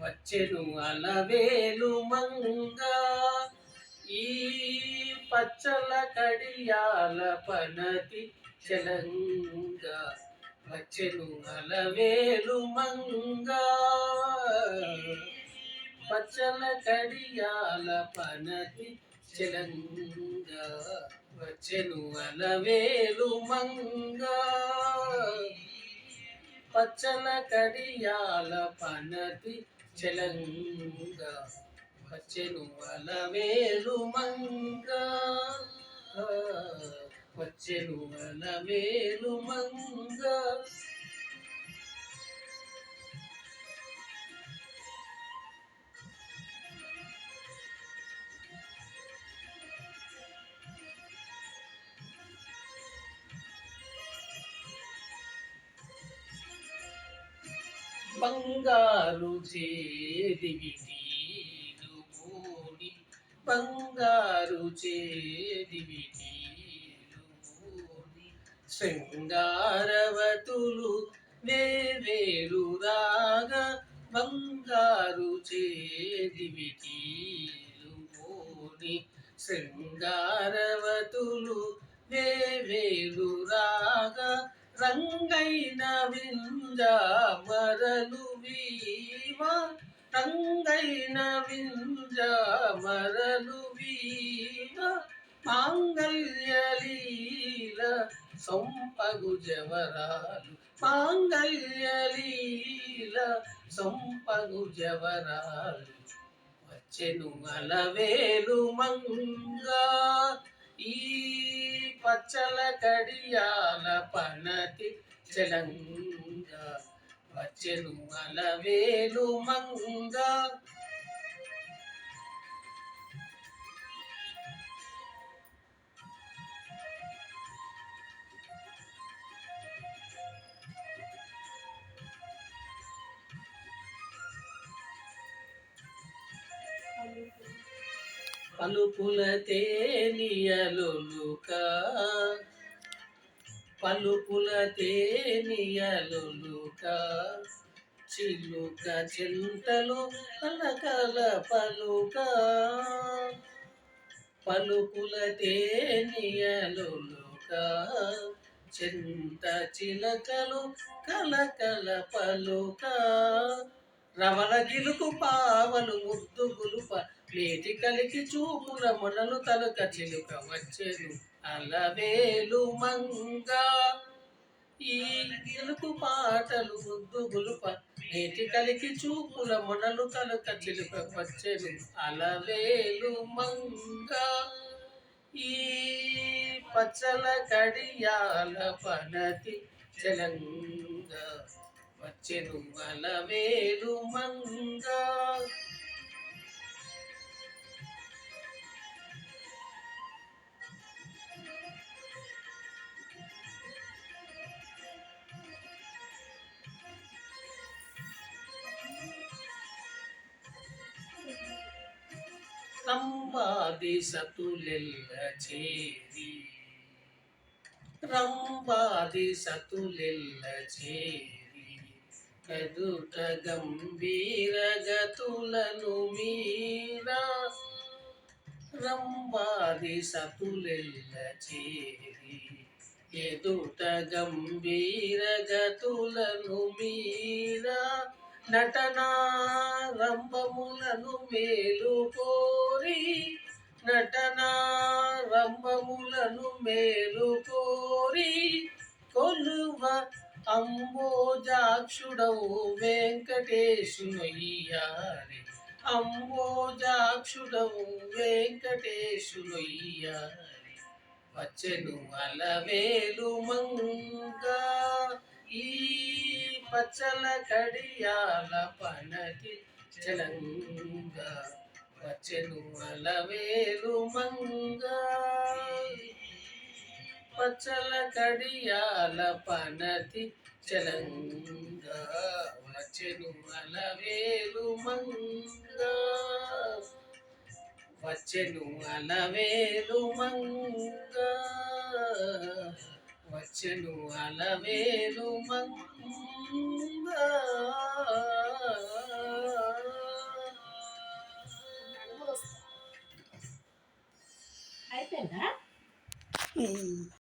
వచ్చెను అలవేలు మంగ ఈ పచ్చల కడియాల పనతి చలంగ వచ్చెను అలవేలు మంగ పచ్చల కడియాల పనతి చలంగ వచ్చెను అలవేలు మంగ పచ్చల కడియాల పనతి చలంగ వచ్చెను అలవేలు మంగ వచ్చెను అలవేలు మంగ బంగారు చేదివి తీరుమూని బంగారు చేదివి తీరుమూని శృంగారవతులు వేవేలు రాగా బంగారు చేదివి తీరుమూని శృంగారవతులు వేవేలు రాగా రంగైన వింజామరలు వీవా రంగైన వింజామరలు వీవా మాంగళ్యలీల సొంపగు జవరాలు మాంగళ్యలీల సొంపగు జవరాలు వచ్చెను అలవేలు మంగ ఈ పచ్చల కడియాల పనతి చలంగ వచ్చెను అలవేలు మంగ పలుపుల తేనియలులుక పలుపుల తేనియలులుక చిలుక చింతలు కలకల పలుక పలుపుల తేనియలులుక చింత చిలకలు కలకల పలుక రవల గిలుకు పావలు ముద్దు గులుప ప్లేటి కలికి చూపుల మొనలు తలుక చిలుక వచ్చెను అలవేలు మంగ ఈ గిలుకు పాటలు ముద్దు గులుప ప్లేటి కలికి చూపుల మొనలు తలుక చిలుక వచ్చెను అలవేలు మంగ ఈ పచ్చల కడియాల పనతి చలంగ వచ్చెను అలవేలు మంగ రంభాది సతులెల్ల చేరి రంభాది సతులెల్ల చేరి ఎదుట గంభీర గతులను మీరా రంభాది సతులెల్ల చేరి ఎదుట గంభీర గతులను మీరా నటనారంభములను మేలుకోరి నటనారంభములను మేలుకోరి కొలువ అంబోజాక్షుడవు వెంకటేశునయ్యారి అంబోజాక్షుడవు వెంకటేశునయ్యారి వచ్చెను అలవేలు మంగ ఈ పచ్చల కడియాల పనతి చలంగ వచ్చెను అలవేలు మంగ పచ్చల కడియాల పనతి చలంగ వచ్చెను అలవేలు మంగ వచ్చెను అలవేలు మంగ వచ్చెను అలవేలు మంగ అయిపోయిందా